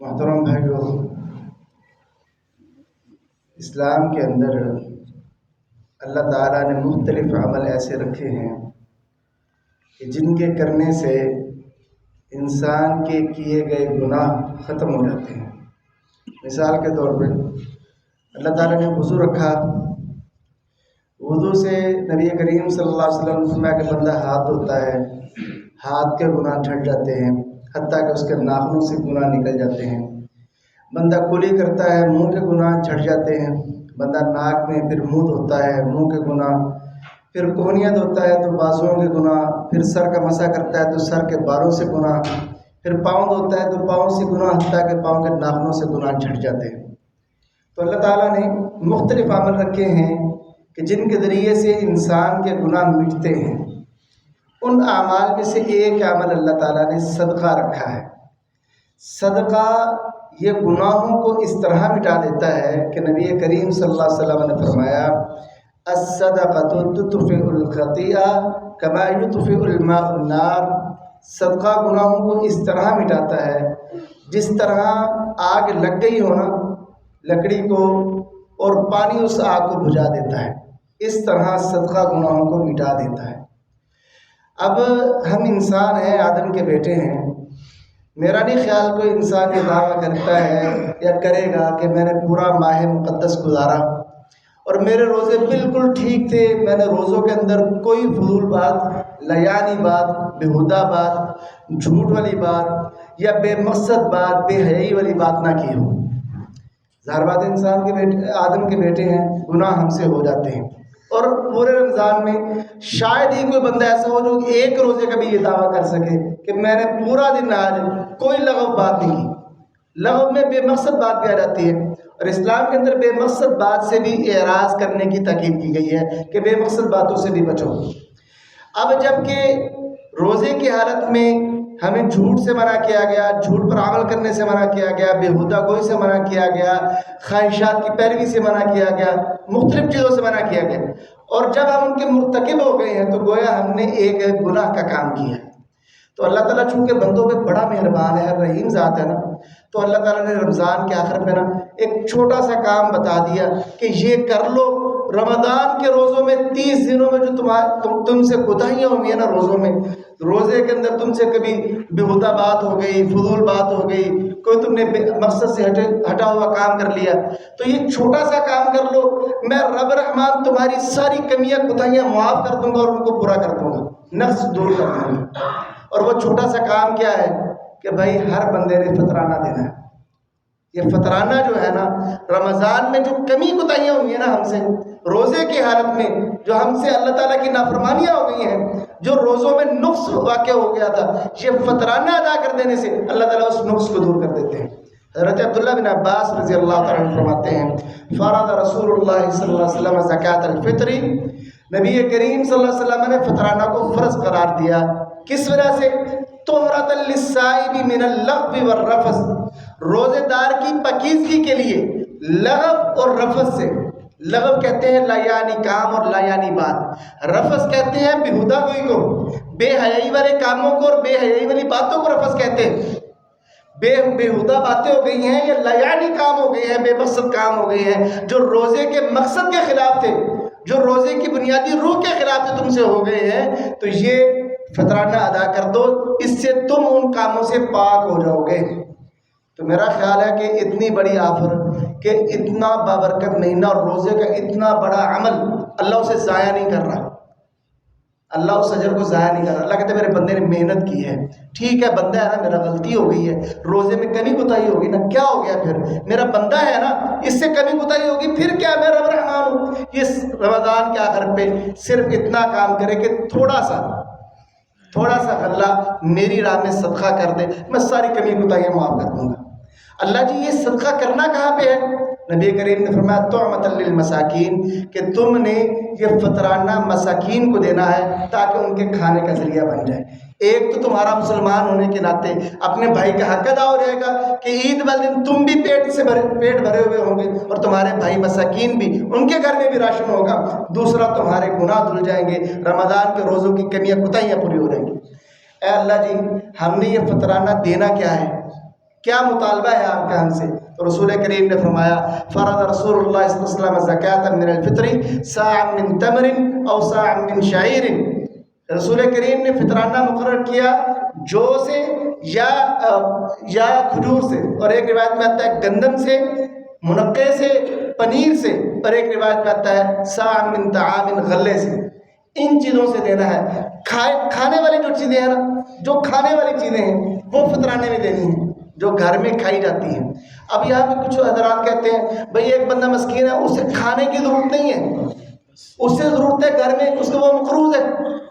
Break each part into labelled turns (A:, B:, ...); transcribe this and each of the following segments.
A: محترم بھائیو، اسلام کے اندر اللہ تعالیٰ نے مختلف عمل ایسے رکھے ہیں کہ جن کے کرنے سے انسان کے کیے گئے گناہ ختم ہو جاتے ہیں۔ مثال کے طور پہ اللہ تعالیٰ نے وضو رکھا، وضو سے نبی کریم صلی اللہ علیہ وسلم نے فرمایا کہ بندہ ہاتھ دھوتا ہے، ہاتھ کے گناہ چھٹ جاتے ہیں، حتیٰ کہ اس کے ناخنوں سے گناہ نکل جاتے ہیں۔ بندہ کلی کرتا ہے، منہ کے گناہ چھٹ جاتے ہیں۔ بندہ ناک میں پھر منہ دھوتا ہے، منہ کے گناہ، پھر کوہنیاں دھوتا ہے تو بازوؤں کے گناہ، پھر سر کا مسح کرتا ہے تو سر کے بالوں سے گناہ، پھر پاؤں دھوتا ہے تو پاؤں سے گناہ، حتیٰ کہ پاؤں کے ناخنوں سے گناہ چھٹ جاتے ہیں۔ تو اللہ تعالیٰ نے مختلف عمل رکھے ہیں کہ جن کے ذریعے سے انسان کے گناہ مٹتے ہیں۔ ان اعمال میں سے ایک عمل اللہ تعالیٰ نے صدقہ رکھا ہے۔ صدقہ یہ گناہوں کو اس طرح مٹا دیتا ہے کہ نبی کریم صلی اللہ علیہ وسلم نے فرمایا الصدقۃ تطفئ الخطیئہ کما یطفئ الماء النار۔ صدقہ گناہوں کو اس طرح مٹاتا ہے جس طرح آگ لگ گئی ہو نا لکڑی کو اور پانی اس آگ کو بجھا دیتا ہے، اس طرح صدقہ گناہوں کو مٹا دیتا ہے۔ اب ہم انسان ہیں، آدم کے بیٹے ہیں۔ میرا نہیں خیال کوئی انسان یہ دعویٰ کرتا ہے یا کرے گا کہ میں نے پورا ماہ مقدس گزارا اور میرے روزے بالکل ٹھیک تھے، میں نے روزوں کے اندر کوئی فضول بات، لیانی بات، بیہودہ بات، جھوٹ والی بات یا بے مقصد بات، بے حیائی والی بات نہ کی ہو۔ ظاہر بات انسان کے بیٹے، آدم کے بیٹے ہیں، گناہ ہم سے ہو جاتے ہیں۔ اور پورے رمضان میں شاید ہی کوئی بندہ ایسا ہو جو ایک روزے کا بھی یہ دعویٰ کر سکے کہ میں نے پورا دن آج کوئی لغو بات نہیں کی۔ لغو میں بے مقصد بات بھی آ جاتی ہے، اور اسلام کے اندر بے مقصد بات سے بھی اعراض کرنے کی تاکید کی گئی ہے کہ بے مقصد باتوں سے بھی بچو۔ اب جب کہ روزے کی حالت میں ہمیں جھوٹ سے منع کیا گیا، جھوٹ پر عمل کرنے سے منع کیا گیا، بیہودہ گوئی سے منع کیا گیا، خواہشات کی پیروی سے منع کیا گیا، مختلف چیزوں سے منع کیا گیا، اور جب ہم ان کے مرتکب ہو گئے ہیں تو گویا ہم نے ایک گناہ کا کام کیا ہے۔ تو اللہ تعالیٰ چونکہ بندوں پہ بڑا مہربان ہے، رحیم ذات ہے نا، تو اللہ تعالیٰ نے رمضان کے آخر میں نا ایک چھوٹا سا کام بتا دیا کہ یہ کر لو۔ رمضان کے روزوں میں 30 دنوں میں جو تم سے کوتاہیاں ہوئی ہیں نا روزوں میں، روزے کے اندر تم سے کبھی بیہودہ بات ہو گئی، فضول بات ہو گئی، کوئی تم نے مقصد سے ہٹا ہوا کام کر لیا، تو یہ چھوٹا سا کام کر لو، میں رب رحمان تمہاری ساری کمیاں کوتاہیاں معاف کر دوں گا اور ان کو پورا کر دوں گا، نقص دور کر دوں گا۔ اور وہ چھوٹا سا کام کیا ہے کہ بھائی ہر بندے نے فطرانہ دینا ہے۔ یہ فطرانہ جو ہے نا، رمضان میں جو کمی کوتاہیاں ہوئی ہیں نا ہم سے روزے کی حالت میں، جو ہم سے اللہ تعالیٰ کی نافرمانیاں ہو گئی ہیں، جو روزوں میں نقص واقع ہو گیا تھا، یہ فطرانہ ادا کر دینے سے اللہ تعالیٰ اس نقص کو دور کر دیتے ہیں۔ حضرت عبداللہ بن عباس رضی اللہ تعالیٰ عنہ فرماتے ہیں فرض رسول اللہ صلی اللہ علیہ وسلم زکوٰۃ الفطر، نبی کریم صلی اللہ علیہ وسلم نے فطرانہ کو فرض قرار دیا۔ کس وجہ سے؟ طہرۃ للصائم من اللغو والرفث، روزے دار کی پاکیزگی کے لیے لغو اور رفث سے۔ لغو کہتے ہیں لا یعنی کام اور لا یعنی بات، رفث کہتے ہیں بیہودہ گوئی کو، بے حیائی والے کاموں کو اور بے حیائی والی باتوں کو رفث کہتے ہیں۔ بیہودہ باتیں ہو گئی ہیں یا لا یعنی کام ہو گئے ہیں، بے مقصد کام ہو گئے ہیں جو روزے کے مقصد کے خلاف تھے، جو روزے کی بنیادی روح کے خلاف تم سے ہو گئے ہیں، تو یہ فطرانہ ادا کر دو، اس سے تم ان کاموں سے پاک ہو جاؤ گے۔ تو میرا خیال ہے کہ اتنی بڑی آفر، کہ اتنا بابرکت مہینہ اور روزے کا اتنا بڑا عمل اللہ اسے ضائع نہیں کر رہا، اللہ اس اجر کو ضائع نہیں کر رہا۔ اللہ کہتے ہیں میرے بندے نے محنت کی ہے، ٹھیک ہے بندہ ہے نا، میرا غلطی ہو گئی ہے، روزے میں کمی کوتاہی ہوگی نا، کیا ہو گیا پھر، میرا بندہ ہے نا، اس سے کمی کوتاہی ہوگی، پھر کیا، میں رب رحمان ہوں۔ اس رمضان کے آخر پہ صرف اتنا کام کرے کہ تھوڑا سا غلہ میری راہ میں صدقہ کر دے، میں ساری کمی کوتاہیاں معاف کر دوں گا۔ اللہ جی یہ صدقہ کرنا کہاں پہ ہے؟ نبی کریم نے فرمایا طعمۃ للمساکین، کہ تم نے یہ فطرانہ مساکین کو دینا ہے تاکہ ان کے کھانے کا ذریعہ بن جائے۔ ایک تو تمہارا مسلمان ہونے کے ناطے اپنے بھائی کا حق ادا ہو جائے گا کہ عید والے دن تم بھی پیٹ بھرے ہوئے ہوں گے اور تمہارے بھائی مساکین بھی، ان کے گھر میں بھی راشن ہوگا۔ دوسرا تمہارے گناہ دھل جائیں گے، رمضان کے روزوں کی کمیاں کوتاہیاں پوری ہو جائیں گی۔ اے اللہ جی ہم نے یہ فطرانہ دینا کیا ہے؟ کیا مطالبہ ہے آپ کا ہم سے؟ تو رسول کریم نے فرمایا فرض رسول اللہ صلی اللہ علیہ وسلم زکاة من الفطر صاع من تمر او صاع من شعیر، رسول کریم نے فطرانہ مقرر کیا جو سے یا کھجور سے، اور ایک روایت میں آتا ہے گندم سے، منقع سے، پنیر سے، اور ایک روایت میں آتا ہے صاع من طعام، غلے سے۔ ان چیزوں سے دینا ہے۔ کھانے والی جو چیزیں ہیں نا، جو کھانے والی چیزیں ہیں وہ فطرانے میں دینی ہیں، جو گھر میں کھائی جاتی ہیں۔ اب یہاں پہ کچھ حضرات کہتے ہیں بھئی ایک بندہ مسکین ہے، اسے کھانے کی ضرورت نہیں ہے، اسے ضرورت ہے گھر میں، اس کو وہ مقروض ہے،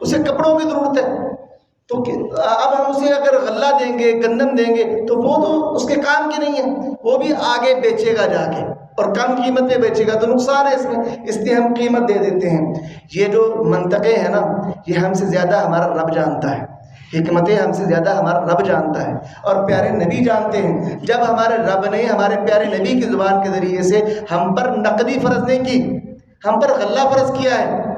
A: اسے کپڑوں کی ضرورت ہے، تو اب ہم اسے اگر غلہ دیں گے، گندم دیں گے، تو وہ تو اس کے کام کی نہیں ہے، وہ بھی آگے بیچے گا جا کے اور کم قیمت پہ بیچے گا، تو نقصان ہے اس میں، اس لیے ہم قیمت دے دیتے ہیں۔ یہ جو منطقے ہیں نا، یہ ہم سے زیادہ ہمارا رب جانتا ہے، حکمتیں ہم سے زیادہ ہمارا رب جانتا ہے، اور پیارے نبی جانتے ہیں۔ جب ہمارے رب نے ہمارے پیارے نبی کی زبان کے ذریعے سے ہم پر نقدی فرض نہیں کی، ہم پر غلہ فرض کیا ہے،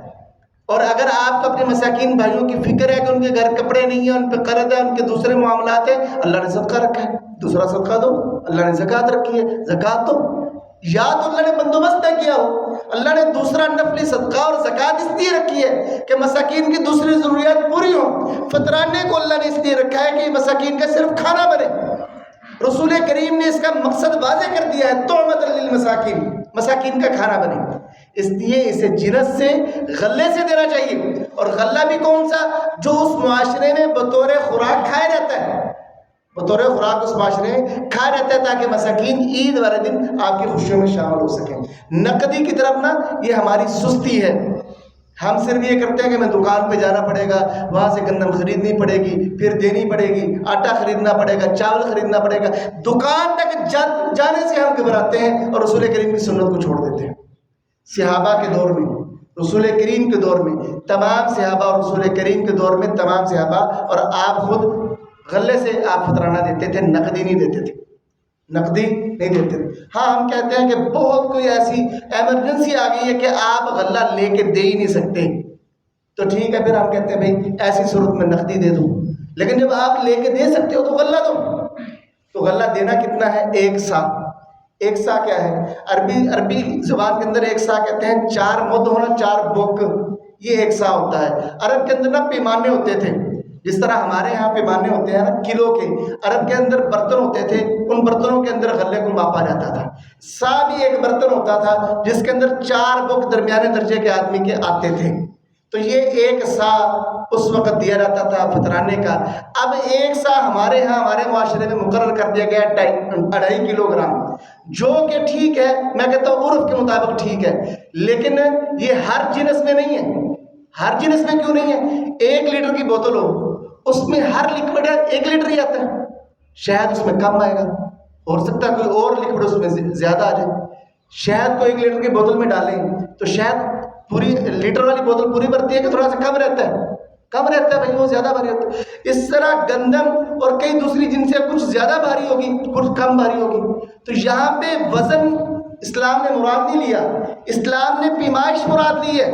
A: اور اگر آپ کو اپنے مساکین بھائیوں کی فکر ہے کہ ان کے گھر کپڑے نہیں ہیں، ان پہ قرض ہے، ان کے دوسرے معاملات ہیں، اللہ نے صدقہ رکھا ہے، دوسرا صدقہ دو، اللہ نے زکوٰۃ رکھی ہے، زکوٰۃ دو، یا تو اللہ نے بندوبست نہ کیا ہو، اللہ نے دوسرا نفلی صدقہ اور زکوٰۃ اس لیے رکھی ہے کہ مساکین کی دوسری ضروریات پوری ہوں۔ فطرانے کو اللہ نے اس لیے رکھا ہے کہ مساکین کا صرف کھانا بنے۔ رسول کریم نے اس کا مقصد واضح کر دیا ہے، طعمۃ للمساکین، مساکین کا کھانا بنے، اس لیے اسے جنس سے، غلے سے دینا چاہیے۔ اور غلہ بھی کون سا؟ جو اس معاشرے میں بطور خوراک کھایا جاتا ہے، بطور خوراک اس معاشرے میں کھایا جاتا ہے، تاکہ مساکین عید والے دن آپ کی خوشیوں میں شامل ہو سکیں۔ نقدی کی طرف نا، یہ ہماری سستی ہے، ہم صرف یہ کرتے ہیں کہ میں دکان پہ جانا پڑے گا، وہاں سے گندم خریدنی پڑے گی، پھر دینی پڑے گی، آٹا خریدنا پڑے گا، چاول خریدنا پڑے گا، دکان تک جانے سے ہم گھبراتے ہیں اور رسول کریم کی سنت کو چھوڑ دیتے ہیں۔ صحابہ کے دور میں، رسول کریم کے دور میں، تمام صحابہ اور رسول کریم کے دور میں تمام صحابہ اور آپ خود غلے سے آپ فطرانہ دیتے تھے، نقدی نہیں دیتے تھے، نقدی نہیں دیتے تھے۔ ہاں ہم کہتے ہیں کہ بہت کوئی ایسی ایمرجنسی آ گئی ہے کہ آپ غلہ لے کے دے ہی نہیں سکتے، تو ٹھیک ہے، پھر ہم کہتے ہیں بھائی ایسی صورت میں نقدی دے دو، لیکن جب آپ لے کے دے سکتے ہو تو غلہ دو۔ تو غلہ دینا کتنا ہے؟ 1 سا۔ 1 سا کیا ہے؟ عربی زبان کے اندر 1 سا کہتے ہیں 4 مد ہونا، 4 بک، یہ 1 سا ہوتا ہے۔ عرب کے اندر نا پیمانے ہوتے تھے، جس طرح ہمارے یہاں پیمانے ہوتے ہیں نا کلو کے، عرب کے اندر برتن ہوتے تھے، ان برتنوں کے اندر غلے کو ماپا جاتا تھا۔ سا بھی ایک برتن ہوتا تھا جس کے اندر 4 بک درمیانے درجے کے آدمی کے آتے تھے، تو یہ 1 سا اس وقت دیا جاتا تھا فطرانے کا۔ اب 1 سا ہمارے یہاں ہمارے معاشرے میں مقرر کر دیا گیا 2.5 کلو گرام، جو کہ ٹھیک ہے، میں کہتا ہوں عرف کے مطابق ٹھیک ہے، لیکن یہ ہر جنس میں نہیں ہے۔ ہر جنس میں کیوں نہیں ہے؟ 1 لیٹر کی بوتل ہو، اس میں ہر لکوڈ 1 لیٹر ہی آتا ہے، شاید اس میں کم آئے گا، ہو سکتا ہے کوئی اور لکوڈ اس میں زیادہ آ جائے۔ شہد کو 1 لیٹر کی بوتل میں ڈالیں تو شاید پوری لیٹر والی بوتل پوری بھرتی ہے کہ تھوڑا سا کم رہتا ہے؟ کم رہتا ہے بھائی، وہ زیادہ بھاری ہوتا ہے۔ اس طرح گندم اور کئی دوسری جنسیں کچھ زیادہ بھاری ہوگی، کچھ کم بھاری ہوگی۔ تو یہاں پہ وزن اسلام نے مراد نہیں لیا، اسلام نے پیمائش مراد لی ہے،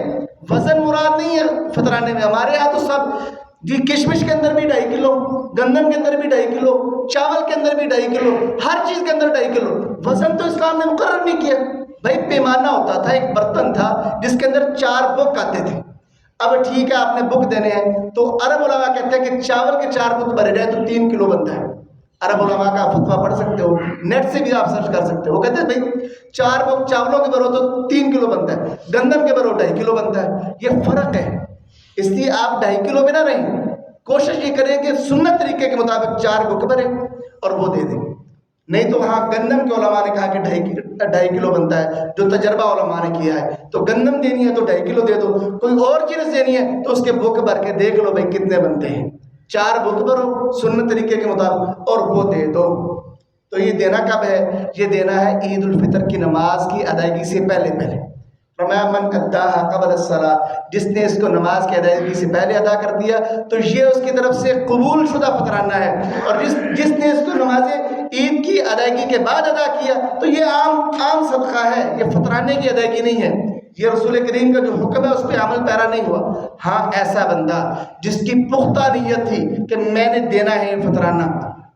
A: وزن مراد نہیں ہے فطرانے میں۔ ہمارے یہاں تو سب جی، کشمش کے اندر بھی 2.5 کلو، گندم کے اندر بھی 2.5 کلو، چاول کے اندر بھی 2.5 کلو، ہر چیز کے اندر 2.5 کلو۔ وزن تو اسلام نے مقرر نہیں کیا بھائی، پیمانہ ہوتا تھا، ایک برتن تھا جس کے اندر 4 بک آتے تھے۔ اب ٹھیک ہے، آپ نے بک دینے ہیں تو عرب علماء کہتے ہیں کہ چاول کے 4 بک بھرے جائے تو 3 کلو بنتا ہے۔ عرب علماء کا فتویٰ پڑھ سکتے ہو، نیٹ سے بھی آپ سرچ کر سکتے ہو، وہ کہتے ہیں بھائی 4 بک چاولوں کے بھرو تو 3 کلو بنتا ہے، گندم کے بھرو 2.5 کلو بنتا ہے۔ یہ فرق ہے، اس لیے آپ 2.5 کلو میں نہ رہیں، کوشش یہ کریں کہ سنت طریقے کے مطابق 4 بک بھریں اور وہ دے دیں۔ نہیں تو ہاں گندم کے علماء نے کہا کہ 2.5 کلو بنتا ہے، جو تجربہ علماء نے کیا ہے، تو گندم دینی ہے تو 2.5 کلو دے دو، کوئی اور چیز دینی ہے تو اس کے بک بھر کے دیکھ لو بھائی کتنے بنتے ہیں، 4 بک بھرو سنت طریقے کے مطابق اور وہ دے دو۔ تو یہ دینا کب ہے؟ یہ دینا ہے عید الفطر کی نماز کی ادائیگی سے پہلے پہلے۔ فرمایا من اداها قبل الصلاۃ، جس نے اس کو نماز کی ادائیگی سے پہلے ادا کر دیا تو یہ اس کی طرف سے قبول شدہ فطرانہ ہے، اور جس نے اس کو نماز عید کی ادائیگی کے بعد ادا کیا تو یہ عام صدقہ ہے، یہ فطرانے کی ادائیگی نہیں ہے، یہ رسول کریم کا جو حکم ہے اس پہ عمل پیرا نہیں ہوا۔ ہاں ایسا بندہ جس کی پختہ نیت تھی کہ میں نے دینا ہے فطرانہ،